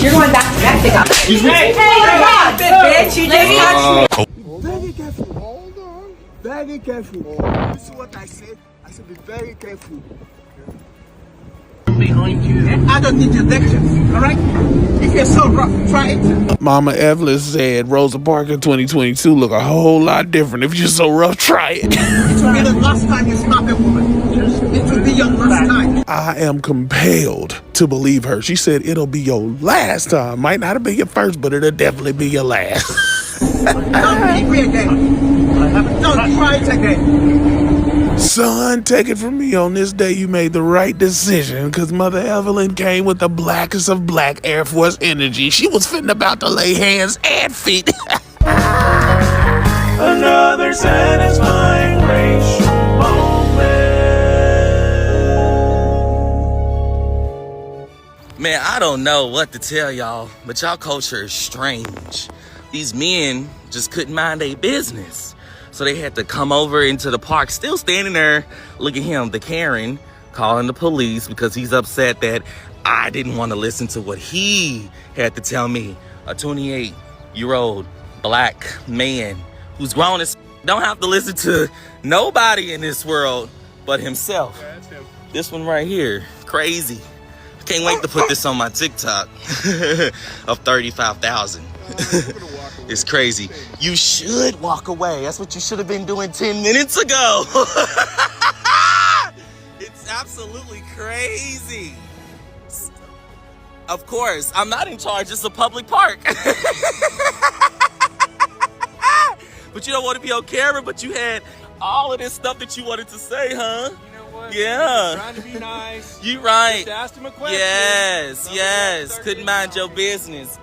You're going back to Mexico. Hey, bitch, you just touched me. Very careful. Hold on. Very careful. This is what I said. I said be very careful. Behind you. I don't need your lectures. All right? If you're so rough, try it. Mama Evelyn said Rosa Parks in 2022 look a whole lot different. If you're so rough, try it. It will be the last time you slap a woman. It will be your last time. I am compelled to believe her. She said it'll be your last time. Might not have been your first, but it'll definitely be your last. Don't hit me again. Don't try it again. Son, take it from me. On this day, you made the right decision because Mother Evelyn came with the blackest of black Air Force energy. She was fitting about to lay hands and feet. Another satisfying racial moment. Man, I don't know what to tell y'all, but y'all culture is strange. These men just couldn't mind their business. So they had to come over into the park, still standing there. Look at him, the Karen, calling the police because he's upset that I didn't want to listen to what he had to tell me. A 28-year-old black man who's grown as don't have to listen to nobody in this world but himself. Yeah, that's him. This one right here, crazy. I can't wait to put this on my TikTok of 35,000. It's crazy. You should walk away. That's what you should have been doing 10 minutes ago. It's absolutely crazy. Of course, I'm not in charge. It's a public park. But you don't want to be on camera, but you had all of this stuff that you wanted to say, huh? You know what? Yeah. Trying to be nice. You right. Just asked him a question. Yes. Couldn't mind your business.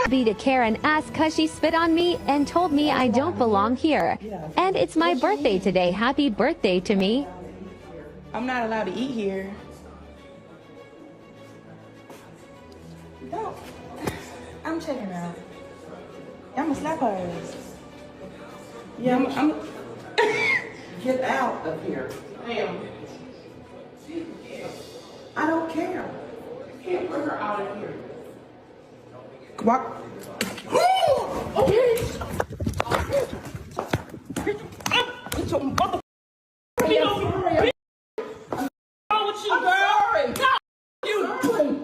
Be to Karen asked cause she spit on me and told me I don't belong here. And it's my birthday today. Happy birthday to me. I'm not allowed to eat here. No. I'm checking out. I'm gonna slap her ass. Yeah, I'm get out of here. Ma'am. I don't care. You can't bring her out of here. What?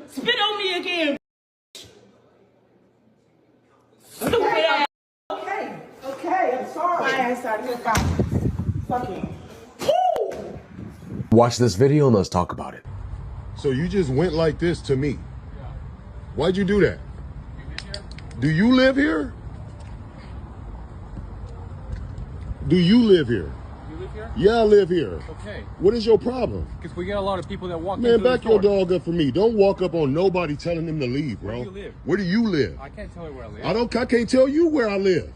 Spit on me again. Stupid ass. Okay, I'm sorry. My ass out here, fucking. Watch this video and let's talk about it. So you just went like this to me? Why'd you do that? Do you live here? Do you live here? You live here? Yeah, I live here. Okay. What is your problem? Because we get a lot of people that walk Man, into back the your store. dog up for me. Don't walk up on nobody telling them to leave, bro. Where do you live? Where do you live? I can't tell you where I live. I can't tell you where I live.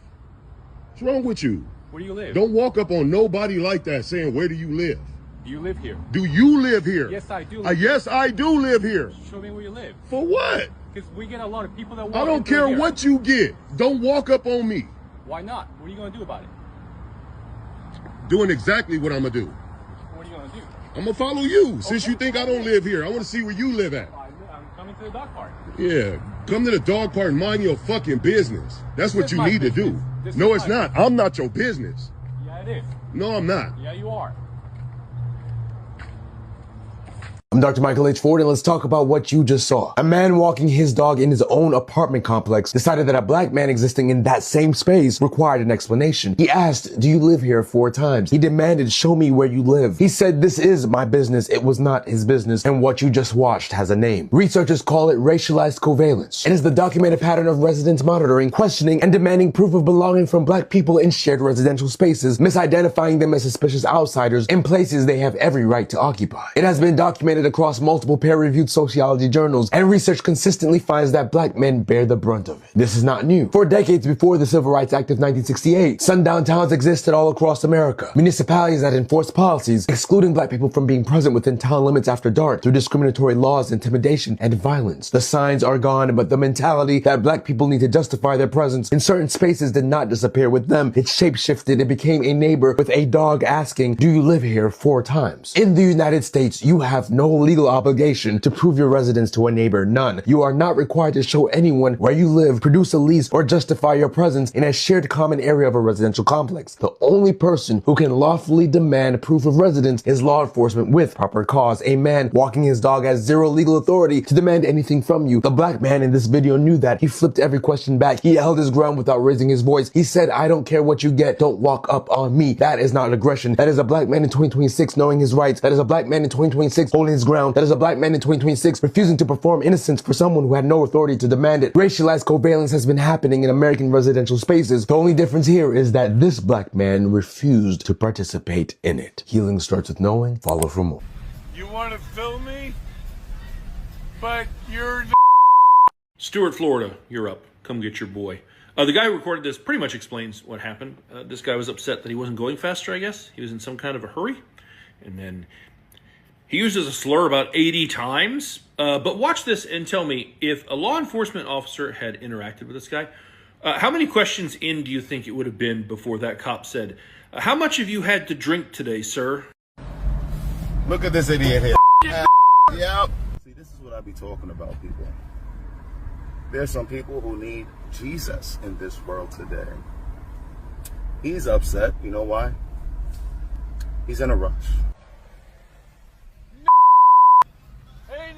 What's wrong with you? Where do you live? Don't walk up on nobody like that saying, where do you live? Do you live here? Do you live here? Yes, I do. Yes, I do live here. Show me where you live. For what? Because we get a lot of people that walk I don't into care here. what you get. Don't walk up on me. Why not? What are you going to do about it? Doing exactly what I'm going to do. What are you going to do? I'm going to follow you. Since you think I don't live here, I want to see where you live at. I'm coming to the dog park. Yeah, come to the dog park and mind your fucking business. That's what you need to do. No, it's not. I'm not your business. Yeah, it is. No, I'm not. Yeah, you are. I'm Dr. Michael H. Ford, and let's talk about what you just saw. A man walking his dog in his own apartment complex decided that a black man existing in that same space required an explanation. He asked, "Do you live here?" 4 times. He demanded, "Show me where you live." He said, "This is my business. It was not his business, and what you just watched has a name." Researchers call it racialized covalence. It is the documented pattern of residents monitoring, questioning, and demanding proof of belonging from black people in shared residential spaces, misidentifying them as suspicious outsiders in places they have every right to occupy. It has been documented cited across multiple peer-reviewed sociology journals, and research consistently finds that black men bear the brunt of it. This is not new. For decades before the Civil Rights Act of 1968, sundown towns existed all across America. Municipalities that enforced policies excluding black people from being present within town limits after dark through discriminatory laws, intimidation, and violence. The signs are gone, but the mentality that black people need to justify their presence in certain spaces did not disappear with them. It shape-shifted. It became a neighbor with a dog asking, "Do you live here?" 4 times. In the United States, you have no legal obligation to prove your residence to a neighbor. None. You are not required to show anyone where you live, produce a lease, or justify your presence in a shared common area of a residential complex. The only person who can lawfully demand proof of residence is law enforcement with proper cause. A man walking his dog has zero legal authority to demand anything from you. The black man in this video knew that. He flipped every question back. He held his ground without raising his voice. He said, "I don't care what you get. Don't walk up on me." That is not aggression. That is a black man in 2026 knowing his rights. That is a black man in 2026 holding his ground. That is a black man in 2026 refusing to perform innocence for someone who had no authority to demand it. Racialized covalence has been happening in American residential spaces. The only difference here is that this black man refused to participate in it. Healing starts with knowing. Follow for more. You want to film me? But you're... Stuart, Florida, you're up. Come get your boy. The guy who recorded this pretty much explains what happened. This guy was upset that he wasn't going faster, I guess. He was in some kind of a hurry. And then he uses a slur about 80 times. But watch this and tell me, if a law enforcement officer had interacted with this guy, how many questions in do you think it would have been before that cop said, "How much have you had to drink today, sir?" Look at this idiot here. Yep. See, this is what I be talking about, people. There's some people who need Jesus in this world today. He's upset. You know why? He's in a rush. Hey,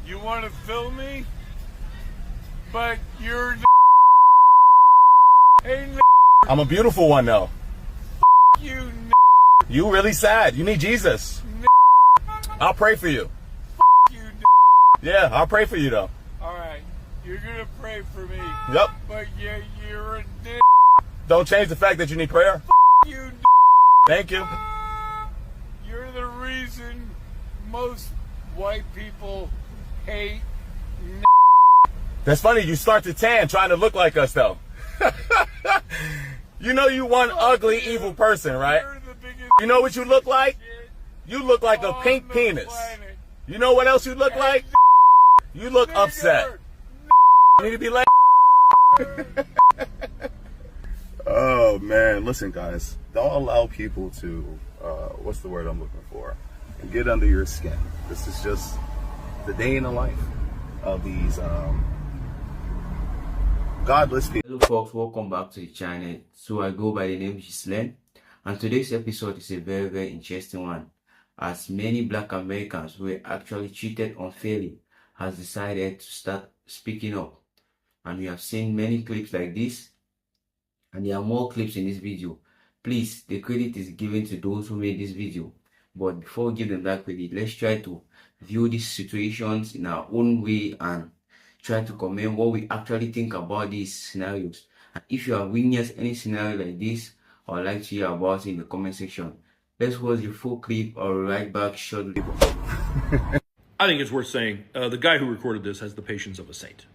you want to film me? But you're... Hey, I'm a beautiful one, though. you... You really sad. You need Jesus. I'll pray for you. you... Yeah, I'll pray for you, though. Alright, you're gonna pray for me. Yep. But you're a dick. Don't change the fact that you need prayer. You... Thank you. You're the reason most white people hate... That's funny. You start to tan trying to look like us, though. You know you one ugly, evil person, right? You know what you look like? You look like a pink penis. You know what else you look like? You look upset. You need to be like... Oh, man. Listen, guys. Don't allow people to, what's the word I'm looking for? Get under your skin. This is just the day in the life of these godless people. Hello folks, welcome back to the channel. So I go by the name Gislen, and today's episode is a very interesting one, as many black Americans who were actually treated unfairly has decided to start speaking up. And we have seen many clips like this, and there are more clips in this video. Please, the credit is given to those who made this video, but before we give them that credit, let's try to view these situations in our own way and try to comment what we actually think about these scenarios. And if you have witnessed any scenario like this, I would like to hear about it in the comment section. Let's watch the full clip. I'll be right back shortly. I think it's worth saying, the guy who recorded this has the patience of a saint.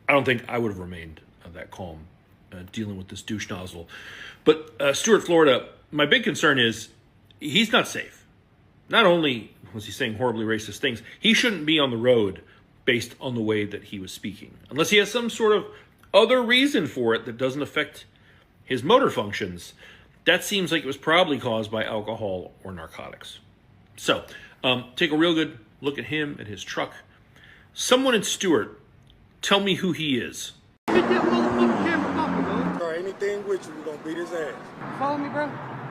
I don't think I would have remained that calm dealing with this douche nozzle. But Stuart, Florida, my big concern is he's not safe. Not only was he saying horribly racist things, he shouldn't be on the road based on the way that he was speaking. Unless he has some sort of other reason for it that doesn't affect his motor functions. That seems like it was probably caused by alcohol or narcotics. So, take a real good look at him, at his truck. Someone in Stuart, tell me who he is. Get that motherfucking camera off me, bro. Or anything with you, we're gonna beat his ass. Follow me, bro.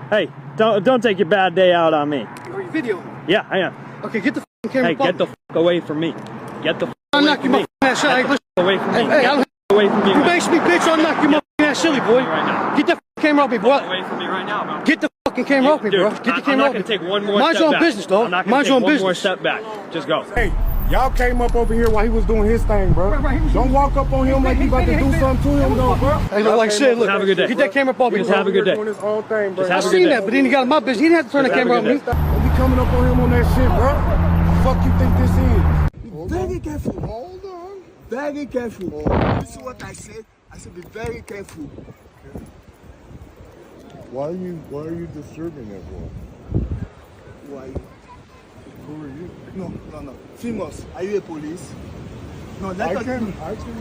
Hey, don't take your bad day out on me. Are you videoing? Yeah, I am. Okay, get the fucking camera off. Hey, get the fuck away from me. Get the fuck I'll away knock from your me. motherfucking ass silly. Get the fuck away from me. Hey, Get the fuck away from me. You makes me, bitch. I'll knock your motherfucking ass silly, boy. Right now. Get that fucking camera off me, bro. Get away from me right now, bro. Get the fucking camera off me, bro. Get the camera off me. I'm not gonna take one more Mind step your own back. business, dog. I'm not Mind gonna your take own one more business. step back. Just go. Hey, Y'all came up over here while he was doing his thing, bro. Don't walk up on him like you about to do something to him, though, bro. Hey, look like shit. Look, have a good day. Get that camera off me. Just have a good day. Doing his own thing, bro. Just have a I good seen day. that, but then he got him up, bitch. He didn't have to turn the camera on me. Don't be coming up on him on that shit, bro. Fuck you think this is? Very careful. Hold on. Very careful. This is what I said. I said be very careful. Why are you disturbing that boy? Why? Who are you? No. Famous. Are you a police? No, let I can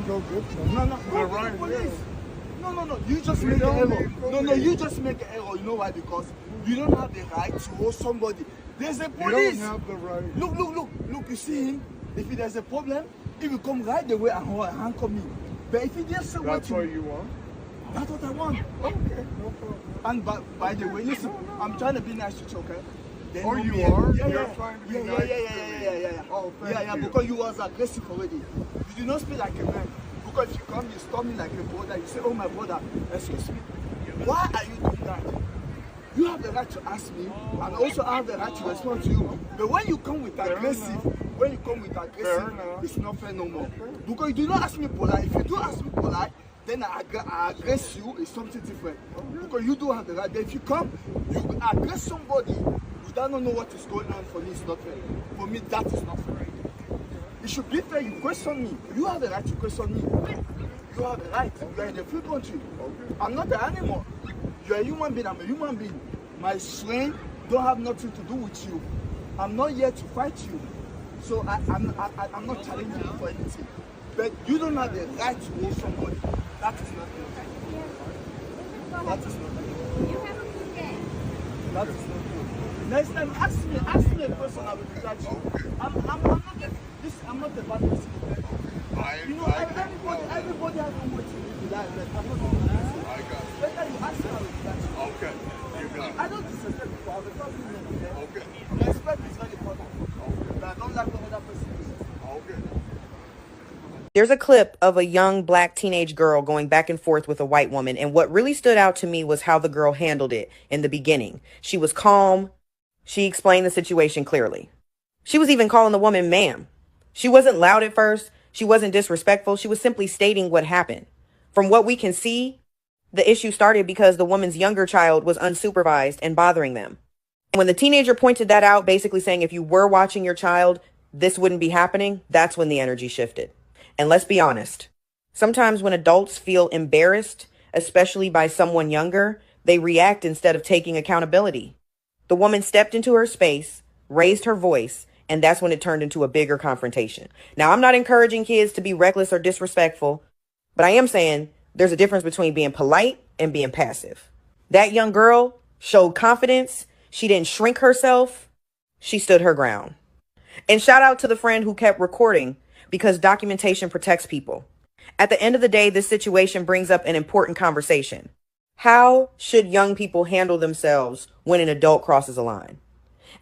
go get them. No, They're no, right police. here. No. You just make an error. No, you just make an error. You know why? Because you don't have the right to hold somebody. There's a police. You don't have the right. Look. You see him? If there's a problem, he will come right away and handcuff me. But if he just say That's what you want? That's what I want. Okay, no problem. And by the way, listen, I'm trying to be nice to you, okay? They Oh, know you me. are? Yeah, You're trying to be nice? Yeah. Oh, thank you. Because you was aggressive already. You did not speak like a man. Because if you come, you stop me like a brother. You say, oh, my brother, excuse me. Why are you doing that? You have the right to ask me, and also I have the right to respond to you. But when you come with aggressive, it's not fair no more. Because you do not ask me polite. If you do ask me polite, then I aggress you, it's something different. Because you do have the right. But if you come, you aggress somebody without not know what is going on, for me, it's not fair. For me, that is not fair. It should be fair. You question me. You have the right to question me. You have the right. You are in a free country. I'm not an animal. You're a human being. I'm a human being. My strength don't have nothing to do with you. I'm not here to fight you. So I'm not challenging you for anything. But you don't have the right to hold somebody. That is not good. That is not good. You have a good day. That is not good. Next time, ask me a question, I will judge you. I'm not a bad person. You know, everybody has one way to live life. I'm not going to listen. I got it. Better you ask me, I will judge you. Okay, you got it. I don't disrespect people. I will tell you. Okay. Respect is very important. But I don't like what other person is. Okay. There's a clip of a young black teenage girl going back and forth with a white woman, and what really stood out to me was how the girl handled it in the beginning. She was calm. She explained the situation clearly. She was even calling the woman ma'am. She wasn't loud at first. She wasn't disrespectful. She was simply stating what happened. From what we can see, the issue started because the woman's younger child was unsupervised and bothering them. And when the teenager pointed that out, basically saying if you were watching your child, this wouldn't be happening, that's when the energy shifted. And let's be honest, sometimes when adults feel embarrassed, especially by someone younger, they react instead of taking accountability. The woman stepped into her space, raised her voice, and that's when it turned into a bigger confrontation. Now, I'm not encouraging kids to be reckless or disrespectful, but I am saying there's a difference between being polite and being passive. That young girl showed confidence. She didn't shrink herself. She stood her ground. And shout out to the friend who kept recording, because documentation protects people. At the end of the day, this situation brings up an important conversation. How should young people handle themselves when an adult crosses a line?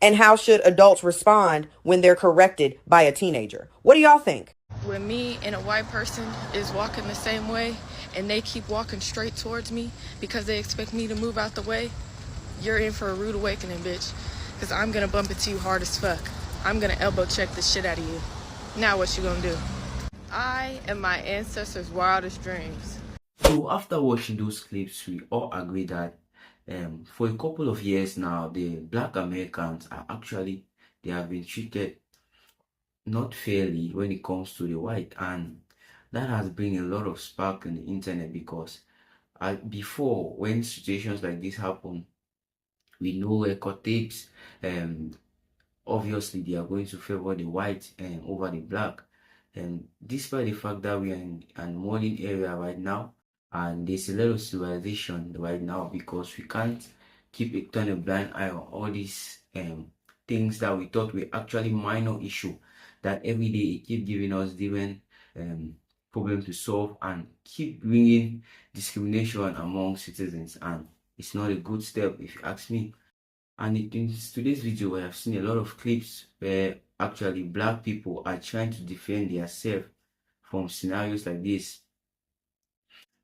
And how should adults respond when they're corrected by a teenager? What do y'all think? When me and a white person is walking the same way and they keep walking straight towards me because they expect me to move out the way, you're in for a rude awakening, bitch. Because I'm going to bump into you hard as fuck. I'm going to elbow check the shit out of you. Now what you gonna do? I am my ancestors' wildest dreams. So after watching those clips, we all agree that for a couple of years now, the black Americans they have been treated not fairly when it comes to the white, and that has bring a lot of spark on the internet, because before, when situations like this happen, we know record tapes, obviously they are going to favor the white over the black. And despite the fact that we are in an modern area right now, and there's a lot of civilization right now, because we can't turn a blind eye on all these things that we thought were actually minor issue, that every day it keep giving us different problems to solve and keep bringing discrimination among citizens, and it's not a good step if you ask me. And in today's video, we have seen a lot of clips where actually black people are trying to defend themselves from scenarios like this.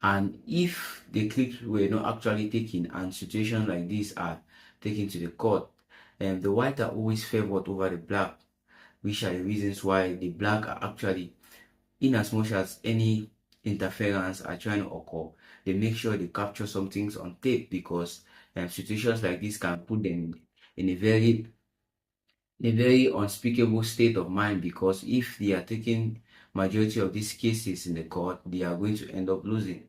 And if the clips were not actually taken and situations like this are taken to the court, the white are always favored over the black. which are the reasons why the black are actually, in as much as any interference are trying to occur, they make sure they capture some things on tape, because situations like this can put them in a very unspeakable state of mind, because if they are taking majority of these cases in the court, they are going to end up losing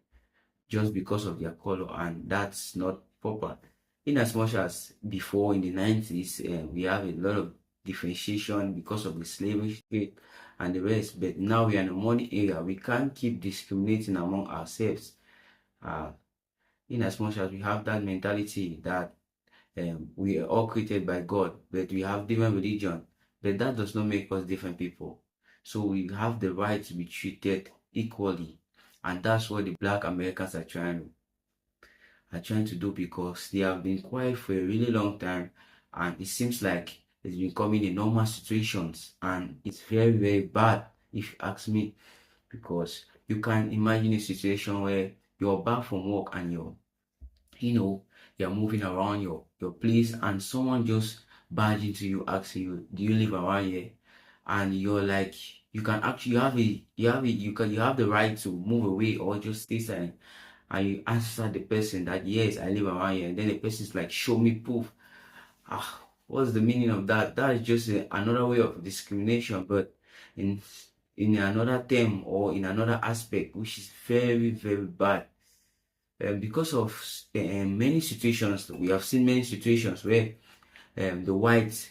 just because of their color, and that's not proper. In as much as before in the 90s, we have a lot of differentiation because of the slavery trade and the rest, but now we are in a modern era. We can't keep discriminating among ourselves. In as much as we have that mentality that we are all created by God, but we have different religion, but that does not make us different people. So we have the right to be treated equally, and that's what the black Americans are trying to do, because they have been quiet for a really long time, and it seems like it's becoming a normal situations, and it's very, very bad if you ask me, because you can imagine a situation where you're back from work and you're moving around your place, and someone just barge into you asking you, do you live around here? And you're like, you can actually you have the right to move away or just stay silent, and you answer the person that yes, I live around here, and then the person's like, show me proof. What's the meaning of that? That is just another way of discrimination, but in another term or in another aspect, which is very, very bad. Because of many situations, we have seen many situations where the whites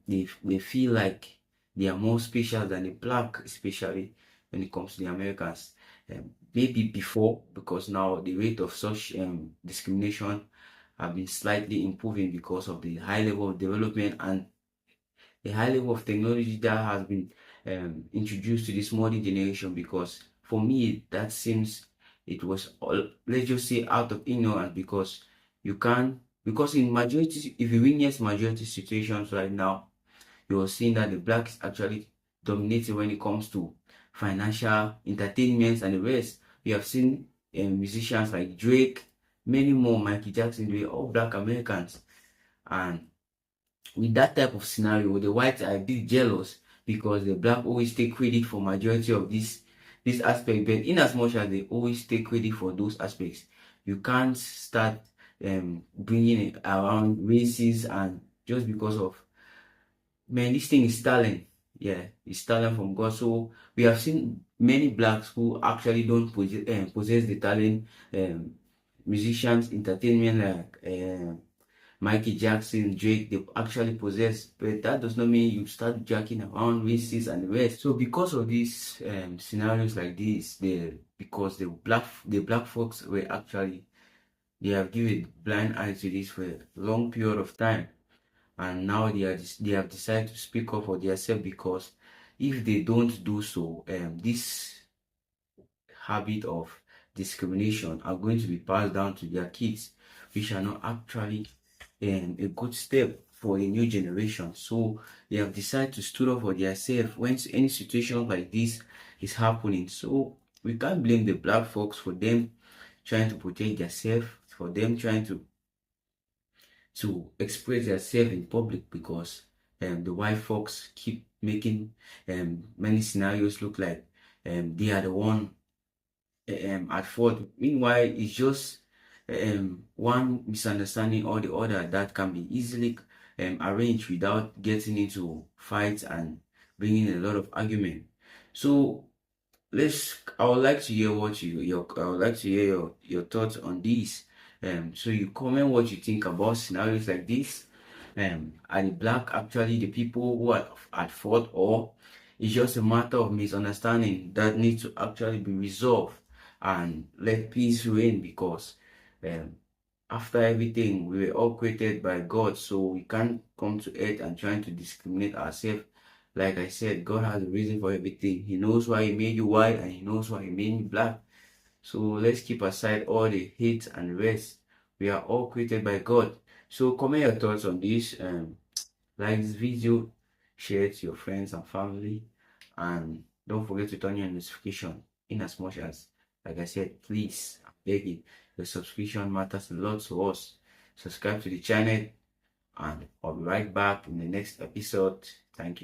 they feel like they are more special than the black, especially when it comes to the Americans. Maybe before, because now the rate of such discrimination have been slightly improving because of the high level of development and the high level of technology that has been introduced to this modern generation. Because for me, that seems it was all, let's just say, out of ignorance, because in majority, if you witness majority situations right now, you're seeing that the black is actually dominating when it comes to financial entertainment and the rest. We have seen musicians like Drake, many more, Michael Jackson, they are all black Americans. And with that type of scenario, the whites are a bit jealous, because the black always take credit for majority of this aspect. But in as much as they always take credit for those aspects, you can't start bringing it around races, and just because of, man, this thing is talent. Yeah, it's talent from God. So we have seen many blacks who actually don't possess the talent, musicians, entertainment, like Michael Jackson, Drake, they actually possess, but that does not mean you start jacking around races and the rest. So because of these scenarios like this, because the black folks were actually, they have given blind eye to this for a long period of time, and now they have decided to speak up for themselves, because if they don't do so, this habit of discrimination are going to be passed down to their kids, which are not actually a good step for a new generation. So they have decided to stood up for themselves when any situation like this is happening. So we can't blame the black folks for them trying to protect themselves, for them trying to express themselves in public, because the white folks keep making many scenarios look like they are the one at fault. Meanwhile, it's just one misunderstanding or the other that can be easily arranged without getting into fights and bringing a lot of argument. So I would like to hear your thoughts on this. So you comment what you think about scenarios like this. Are the black actually the people who are at fault, or it's just a matter of misunderstanding that needs to actually be resolved and let peace reign? Because after everything, we were all created by God, so we can't come to earth and trying to discriminate ourselves. Like I said, God has a reason for everything. He knows why He made you white, and He knows why He made me black. So let's keep aside all the hate and the rest. We are all created by God. So comment your thoughts on this. Like this video, share it to your friends and family, and don't forget to turn on your notification. In as much as, like I said, please, I'm begging, the subscription matters a lot to us. Subscribe to the channel, and I'll be right back in the next episode. Thank you.